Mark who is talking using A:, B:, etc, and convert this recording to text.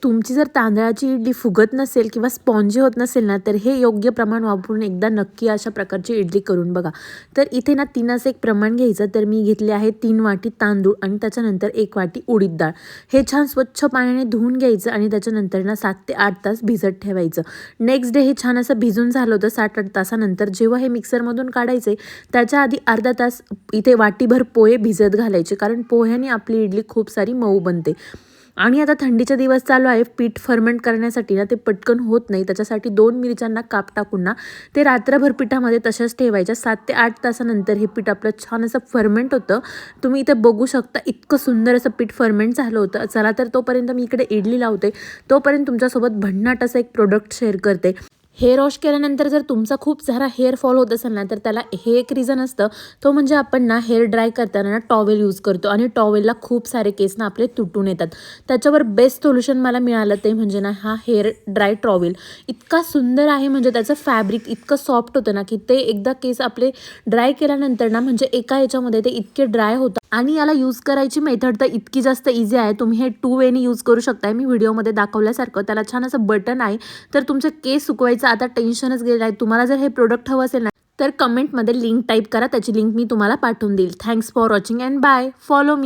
A: तुमची जर तांदळाची इडली फुगत नसेल किंवा स्पॉन्जी होत नसेल ना, तर हे योग्य प्रमाण वापरून एकदा नक्की अशा प्रकारची इडली करून बघा. तर इथे ना 3च एक प्रमाण घ्यायचं. तर मी घेतले आहे 3 वाटी तांदूळ आणि त्याच्यानंतर 1 वाटी उडीद डाळ. हे छान स्वच्छ पाण्याने धुवून घ्यायचं आणि त्याच्यानंतर ना 7 ते 8 तास भिजत ठेवायचं. नेक्स्ट डे हे छान असं भिजून झालं होतं. 7-8 तासानंतर जेव्हा हे मिक्सरमधून काढायचे त्याच्या आधी अर्धा तास इथे वाटीभर पोहे भिजत घालायचे, कारण पोह्याने आपली इडली खूप सारी मऊ बनते. आणि आता थंडीचे दिवस चालू आहे, पीठ फर्मेंट करण्यासाठी ना ते पटकन होत नाही. त्याच्यासाठी 2 मिरच्यांना काप टाकून ना ते रात्रभर पिठामध्ये तशाच ठेवायच्या. 7 ते 8 तासानंतर हे पीठ आपलं छान असं फर्मेंट होतं. तुम्ही इथे बघू शकता इतकं सुंदर असं पीठ फर्मेंट झालं होतं. चला तर तोपर्यंत मी इकडे इडली लावते. तोपर्यंत तुमच्यासोबत भन्नाट असं एक प्रोडक्ट शेअर करते. हेअर वॉश केल्यानंतर जर तुमचा खूप सारा हेअर फॉल होत असेल ना, तर त्याला हे एक रिझन असतं. तो म्हणजे आपण ना हेअर ड्राय करताना ना टॉवेल यूज करतो आणि टॉवेलला खूप सारे केस ना आपले तुटून येतात. त्याच्यावर बेस्ट सोल्युशन मला मिळालं ते म्हणजे ना हा हेअर ड्राय टॉवेल. इतका सुंदर आहे, म्हणजे त्याचं फॅब्रिक इतकं सॉफ्ट होतं ना की ते एकदा केस आपले ड्राय केल्यानंतर ना म्हणजे एका याच्यामध्ये ते इतके ड्राय होतं. आणि याला यूज करायची मेथड तर इतकी जास्त इझी आहे. तुम्ही हे 2 वेनी यूज करू शकताय. मी व्हिडिओमध्ये दाखवल्यासारखं त्याला छान असं बटन आहे. तर तुमचे केस सुकवायचं आता टेन्शनच गेलं आहे. तुम्हाला जर हे प्रोडक्ट हवं असेल ना, तर कमेंटमध्ये लिंक टाईप करा. त्याची लिंक मी तुम्हाला पाठवून देईल. Thanks for watching and bye. Follow me.